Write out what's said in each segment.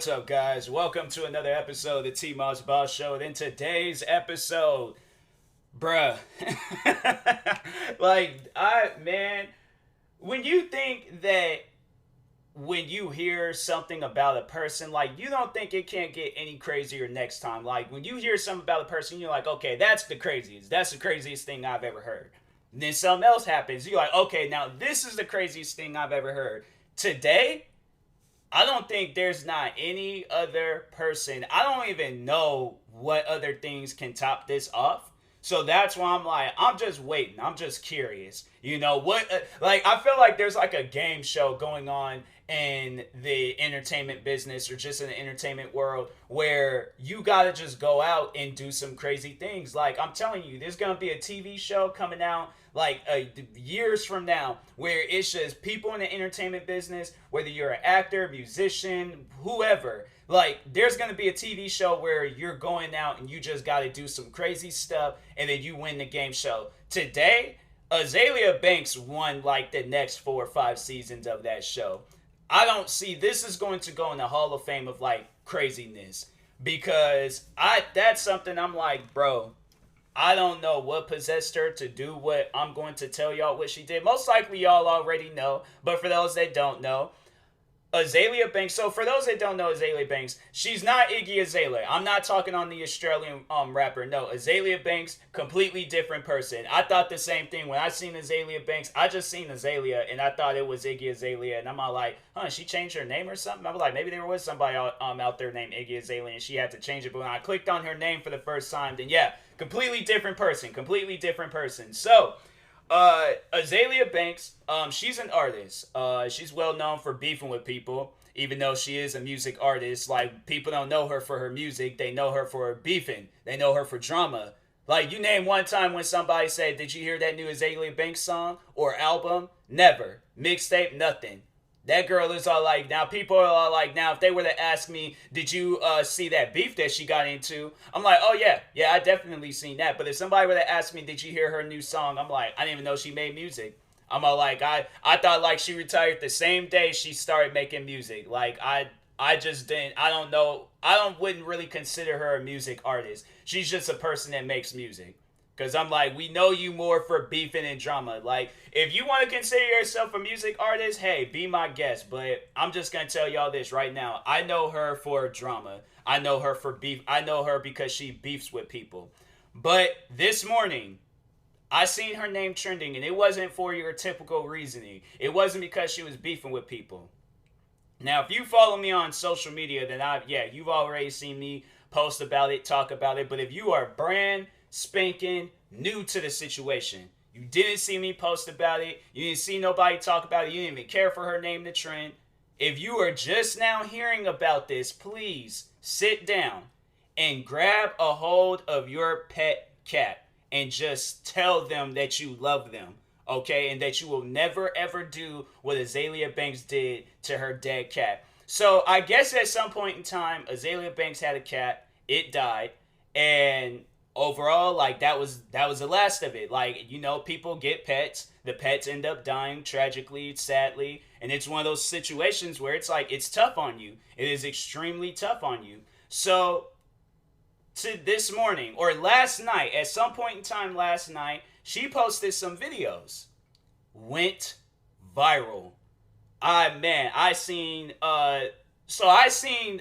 What's up, guys? Welcome to another episode of the TMossBoss Show. And in today's episode, bruh, man, when you think that when you hear something about a person, you don't think it can't get any crazier next time. Like, when you hear something about a person, you're like, okay, that's the craziest. That's the craziest thing I've ever heard. And then something else happens. You're like, okay, now this is the craziest thing I've ever heard. Today, I don't think there's not any other person. I don't even know what other things can top this off. So that's why I'm like, I'm just waiting. I'm just curious. You know what? I feel like there's like a game show going on in the entertainment business or just in the entertainment world where you gotta just go out and do some crazy things. Like, I'm telling you, there's gonna be a TV show coming out years from now where it's just people in the entertainment business, whether you're an actor, musician, whoever, like, there's gonna be a TV show where you're going out and you just gotta do some crazy stuff and then you win the game show. Today, Azealia Banks won like the next 4 or 5 seasons of that show. I don't see this is going to go in the Hall of Fame of like craziness because that's something I'm like, bro, I don't know what possessed her to do what I'm going to tell y'all what she did. Most likely y'all already know, but for those that don't know, Azealia Banks. So for those that don't know Azealia Banks, she's not Iggy Azalea. I'm not talking on the Australian rapper. No, Azealia Banks, completely different person. I thought the same thing when I seen Azealia Banks. I just seen Azealia and I thought it was Iggy Azalea, and I'm all like, she changed her name or something. I was like, maybe there was somebody out there named Iggy Azalea and she had to change it. But when I clicked on her name for the first time, then yeah, completely different person. Completely different person. So. Azealia Banks, she's an artist. She's well known for beefing with people, even though she is a music artist. Like, people don't know her for her music, they know her for beefing. They know her for drama. Like, you name one time when somebody said, did you hear that new Azealia Banks song or album? Never. Mixtape, nothing. That girl is all like, now people are all like, now if they were to ask me, did you see that beef that she got into? I'm like, oh yeah, I definitely seen that. But if somebody were to ask me, did you hear her new song? I'm like, I didn't even know she made music. I'm all like, I thought like she retired the same day she started making music. Like, I just didn't, I don't know, wouldn't really consider her a music artist. She's just a person that makes music. Because I'm like, we know you more for beefing and drama. Like, if you want to consider yourself a music artist, hey, be my guest. But I'm just going to tell y'all this right now. I know her for drama. I know her for beef. I know her because she beefs with people. But this morning, I seen her name trending, and it wasn't for your typical reasoning. It wasn't because she was beefing with people. Now, if you follow me on social media, then you've already seen me post about it, talk about it. But if you are brand spanking new to the situation, you didn't see me post about it, you didn't see nobody talk about it, you didn't even care for her name to trend. If you are just now hearing about this, please sit down and grab a hold of your pet cat and just tell them that you love them, okay? And that you will never ever do what Azealia Banks did to her dead cat. So I guess at some point in time, Azealia Banks had a cat, it died, and overall, like, that was the last of it. Like, you know, people get pets, the pets end up dying tragically, sadly, and it's one of those situations where it's like, it's tough on you. It is extremely tough on you. So to this morning, or last night, at some point in time last night, she posted some videos, went viral. I seen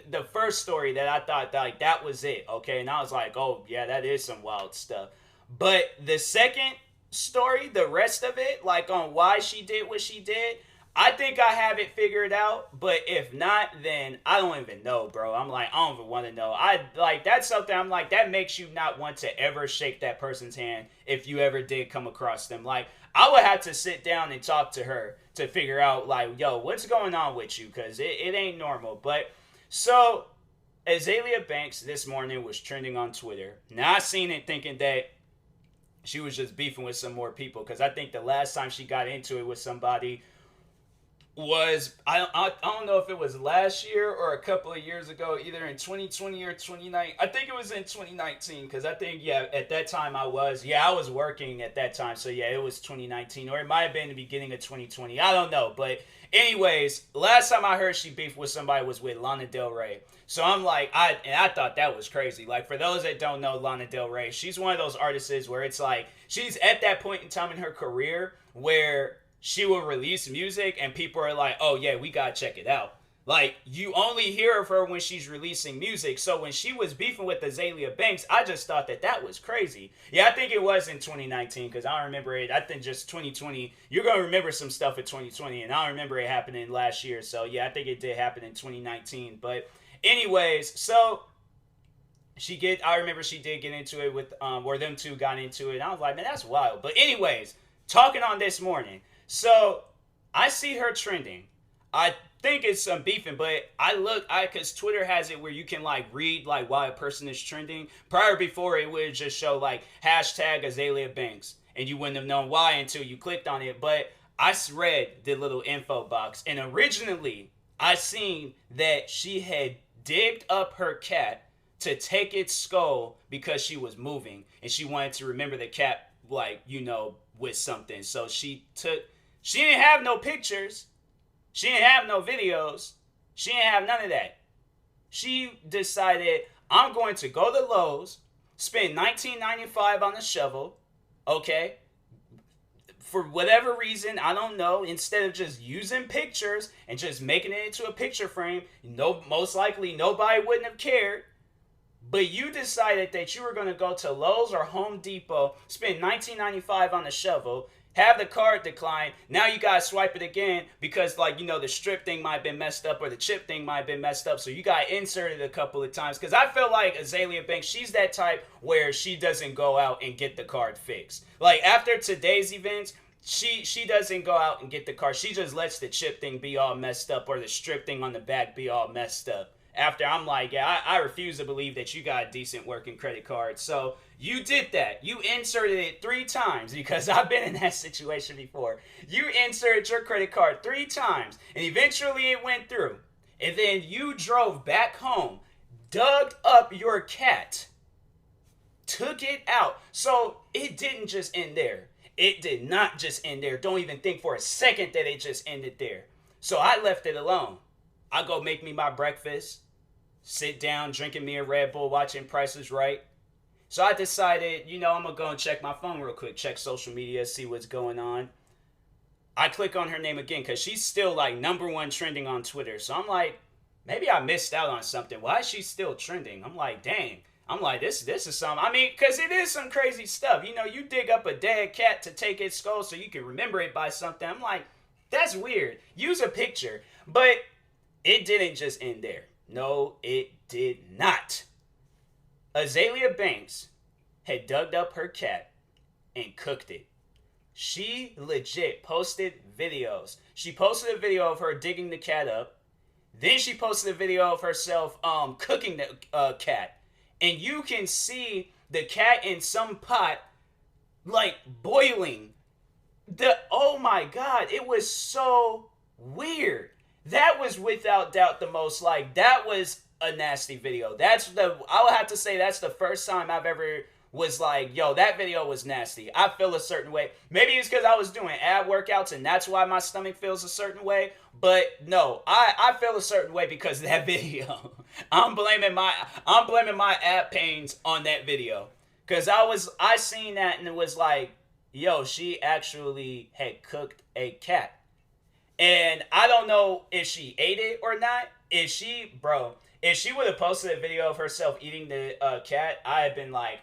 the first story that I thought like that was it, okay? And I was like, oh yeah, that is some wild stuff. But the second story, the rest of it, like on why she did what she did, I think I have it figured out. But if not, then I don't even know, bro. I'm like, I don't even want to know. That's something I'm like, that makes you not want to ever shake that person's hand if you ever did come across them. Like, I would have to sit down and talk to her to figure out, like, yo, what's going on with you? Because it ain't normal. But, so, Azealia Banks this morning was trending on Twitter. Now, I seen it thinking that she was just beefing with some more people. Because I think the last time she got into it with somebody was I don't know if it was last year or a couple of years ago, either in 2020 or 2019. I think it was in 2019 because I think yeah at that time I was working at that time, so yeah it was 2019 or it might have been the beginning of 2020. I don't know, but anyways, last time I heard she beefed with somebody was with Lana Del Rey. So I'm like I thought that was crazy. Like for those that don't know Lana Del Rey, she's one of those artists where it's like she's at that point in time in her career where she will release music and people are like, oh yeah, we gotta check it out. Like, you only hear of her when she's releasing music. So when she was beefing with Azealia Banks, I just thought that that was crazy. Yeah, I think it was in 2019 because I don't remember it. I think just 2020. You're going to remember some stuff in 2020, and I don't remember it happening last year. So yeah, I think it did happen in 2019. But anyways, so I remember she did get into it with, or them two got into it. And I was like, man, that's wild. But anyways, talking on this morning. So I see her trending. I think it's some beefing, but because Twitter has it where you can like read like why a person is trending. Before it would just show like hashtag Azealia Banks, and you wouldn't have known why until you clicked on it. But I read the little info box, and originally I seen that she had digged up her cat to take its skull because she was moving, and she wanted to remember the cat, like, with something. So she didn't have no pictures. She didn't have no videos. She didn't have none of that. She decided, I'm going to go to Lowe's, spend $19.95 on the shovel, okay? For whatever reason, I don't know, instead of just using pictures and just making it into a picture frame, most likely nobody wouldn't have cared. But you decided that you were going to go to Lowe's or Home Depot, spend $19.95 on the shovel, have the card decline. Now you gotta swipe it again because, the strip thing might have been messed up or the chip thing might have been messed up. So you got inserted a couple of times. Because I feel like Azealia Banks, she's that type where she doesn't go out and get the card fixed. Like after today's events, she doesn't go out and get the card. She just lets the chip thing be all messed up or the strip thing on the back be all messed up. After I'm like, yeah, I refuse to believe that you got a decent working credit card. So you did that. You inserted it 3 times because I've been in that situation before. You inserted your credit card 3 times and eventually it went through. And then you drove back home, dug up your cat, took it out. So it didn't just end there. It did not just end there. Don't even think for a second that it just ended there. So I left it alone. I go make me my breakfast, sit down, drinking me a Red Bull, watching Price is Right. So I decided, I'm going to go and check my phone real quick, check social media, see what's going on. I click on her name again because she's still like #1 trending on Twitter. So I'm like, maybe I missed out on something. Why is she still trending? I'm like, dang. I'm like, this is something. I mean, because it is some crazy stuff. You dig up a dead cat to take its skull so you can remember it by something. I'm like, that's weird. Use a picture. But it didn't just end there. No, it did not. Azealia Banks had dug up her cat and cooked it. She legit posted videos. She posted a video of her digging the cat up. Then she posted a video of herself cooking the cat. And you can see the cat in some pot, like, boiling. Oh my God, it was so weird. That was without doubt the most, that was a nasty video. I would have to say that's the first time I've ever was like, yo, that video was nasty. I feel a certain way. Maybe it's because I was doing ab workouts and that's why my stomach feels a certain way. But no, I feel a certain way because of that video. I'm blaming my ab pains on that video. Because I seen that and it was like, yo, she actually had cooked a cat. And I don't know if she ate it or not. If she would have posted a video of herself eating the cat, I had been like,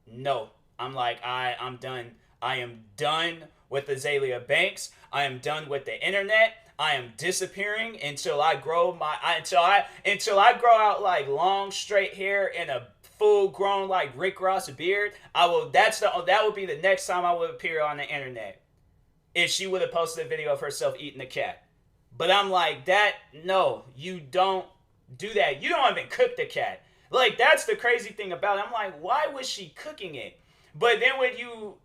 no. I'm like, I'm done. I am done with Azealia Banks. I am done with the internet. I am disappearing until I grow until I grow out like long straight hair and a full grown like Rick Ross beard. That would be the next time I would appear on the internet. If she would have posted a video of herself eating the cat. But I'm like, no, you don't do that. You don't even cook the cat. Like, that's the crazy thing about it. I'm like, why was she cooking it? But then when you,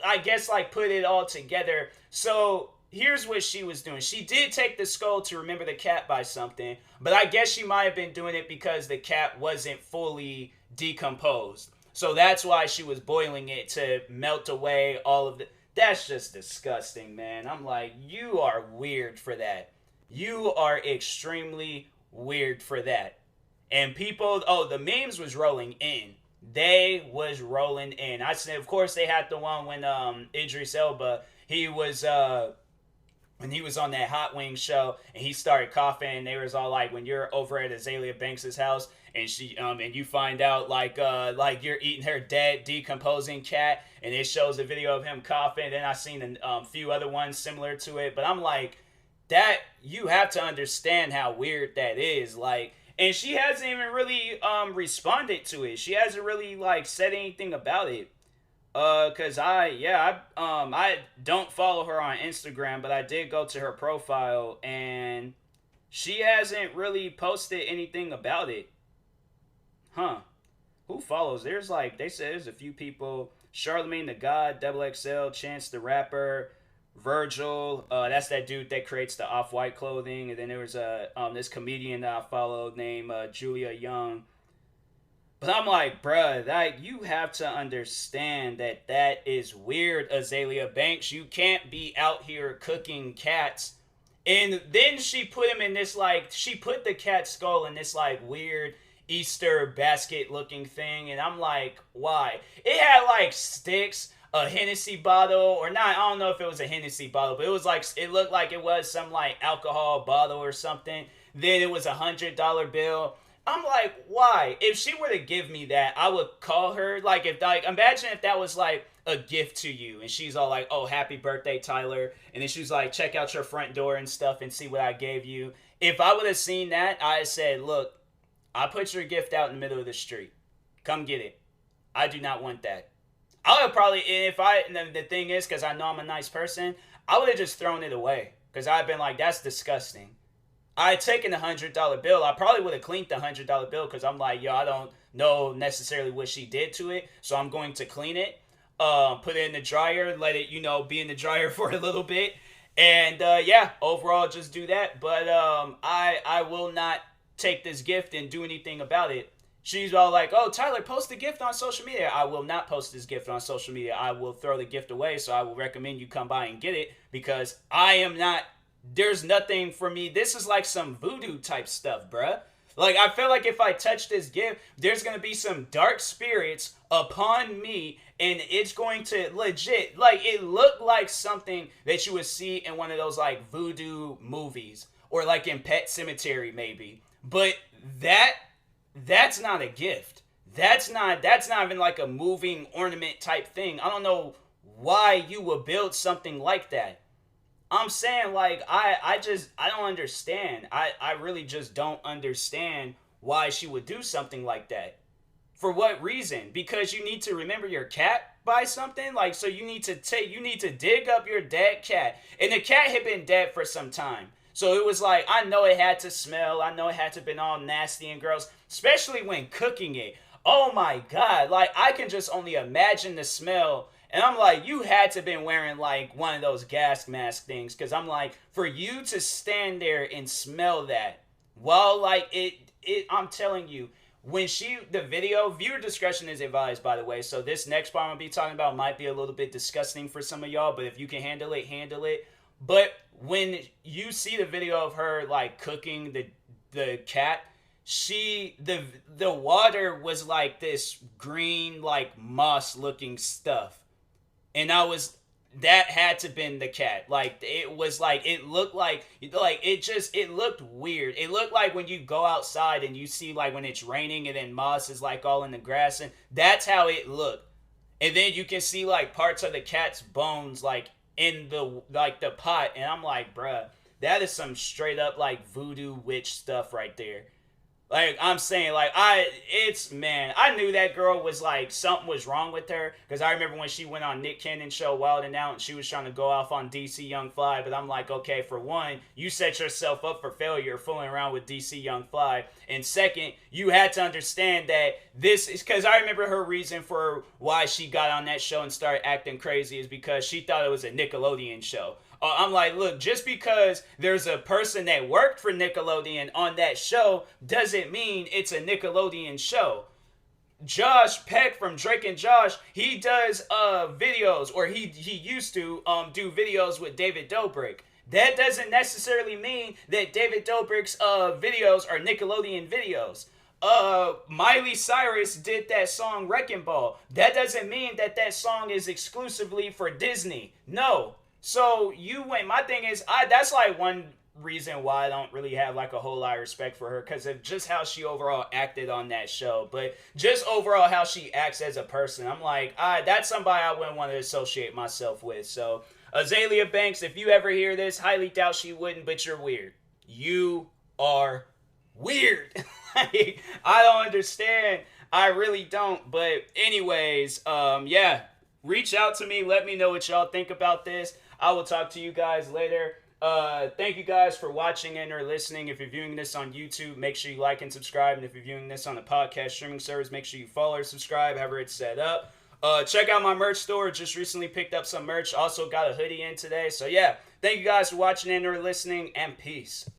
I guess, like, put it all together, so here's what she was doing. She did take the skull to remember the cat by something, but I guess she might have been doing it because the cat wasn't fully decomposed. So that's why she was boiling it to melt away all of the. That's just disgusting, man. I'm like, you are weird for that. You are extremely weird for that. And people, oh, the memes was rolling in. They was rolling in. I said, of course, they had the one when Idris Elba, he was when he was on that Hot Wings show and he started coughing. And they was all like, when you're over at Azealia Banks's house and she and you find out like you're eating her dead decomposing cat, and it shows a video of him coughing. Then I seen a few other ones similar to it, but I'm like, that you have to understand how weird that is, like. And she hasn't even really responded to it. She hasn't really like said anything about it. Cause I don't follow her on Instagram, but I did go to her profile and she hasn't really posted anything about it. Huh. Who follows? There's like, they said there's a few people. Charlemagne the God, Double XL, Chance the Rapper, Virgil, that's that dude that creates the off-white clothing. And then there was this comedian that I followed named Julia Young. But I'm like, bruh, that you have to understand that is weird, Azealia Banks. You can't be out here cooking cats. And then she put him in this, like, she put the cat skull in this, like, weird Easter basket looking thing. And I'm like, why? It had, like, sticks, a Hennessy bottle, or not, I don't know if it was a Hennessy bottle, but it was like, it looked like it was some like alcohol bottle or something. Then it was $100 bill. I'm like, why? If she were to give me that, I would call her. Like, if like, imagine if that was like a gift to you, and she's all like, oh, happy birthday, Tyler. And then she's like, check out your front door and stuff and see what I gave you. If I would have seen that, I said, look, I put your gift out in the middle of the street. Come get it. I do not want that. I would probably, if I, the thing is, because I know I'm a nice person, I would have just thrown it away. Because I've been like, that's disgusting. I had taken the $100 bill. I probably would have cleaned the $100 bill because I'm like, yo, I don't know necessarily what she did to it. So I'm going to clean it, put it in the dryer, let it, be in the dryer for a little bit. And overall, just do that. But I will not take this gift and do anything about it. She's all like, oh, Tyler, post the gift on social media. I will not post this gift on social media. I will throw the gift away, so I will recommend you come by and get it because I am not, there's nothing for me. This is like some voodoo type stuff, bruh. Like, I feel like if I touch this gift, there's going to be some dark spirits upon me, and it's going to legit, like, it looked like something that you would see in one of those, like, voodoo movies, or like in Pet Sematary, maybe. But that's not a gift. That's not even like a moving ornament type thing. I don't know why you would build something like that. I'm saying, like, I don't understand. I really just don't understand why she would do something like that. For what reason? Because you need to remember your cat by something? Like, so you need to dig up your dead cat. And the cat had been dead for some time. So it was like, I know it had to smell. I know it had to have been all nasty and gross, especially when cooking it. Oh my God. Like, I can just only imagine the smell. And I'm like, you had to have been wearing like one of those gas mask things. Because I'm like, for you to stand there and smell that, well, like I'm telling you, when the video, viewer discretion is advised, by the way. So this next part I'm going to be talking about might be a little bit disgusting for some of y'all. But if you can handle it, handle it. But when you see the video of her like cooking the cat, the water was like this green like moss looking stuff, and that had to been the cat. Like, it was like, it looked like it looked weird. It looked like when you go outside and you see like when it's raining and then moss is like all in the grass, and that's how it looked. And then you can see like parts of the cat's bones like in the pot, and I'm like, bruh, that is some straight up like voodoo witch stuff right there. Like, I'm saying, like, I knew that girl was like, something was wrong with her, because I remember when she went on Nick Cannon's show Wild 'N Out and she was trying to go off on DC Young Fly, but I'm like, okay, for one, you set yourself up for failure fooling around with DC Young Fly, and second, you had to understand that this is, because I remember her reason for why she got on that show and started acting crazy is because she thought it was a Nickelodeon show. I'm like, look, just because there's a person that worked for Nickelodeon on that show doesn't mean it's a Nickelodeon show. Josh Peck from Drake and Josh, he does videos, or he used to do videos with David Dobrik. That doesn't necessarily mean that David Dobrik's videos are Nickelodeon videos. Miley Cyrus did that song Wrecking Ball. That doesn't mean that that song is exclusively for Disney. No. So my thing is, that's like one reason why I don't really have like a whole lot of respect for her, because of just how she overall acted on that show. But just overall how she acts as a person, I'm like, that's somebody I wouldn't want to associate myself with. So Azealia Banks, if you ever hear this, highly doubt she wouldn't, but you're weird. You are weird. I don't understand. I really don't. But anyways, yeah, reach out to me. Let me know what y'all think about this. I will talk to you guys later. Thank you guys for watching and or listening. If you're viewing this on YouTube, make sure you like and subscribe. And if you're viewing this on the podcast streaming service, make sure you follow or subscribe, however it's set up. Check out my merch store. Just recently picked up some merch. Also got a hoodie in today. So yeah, thank you guys for watching and or listening, and peace.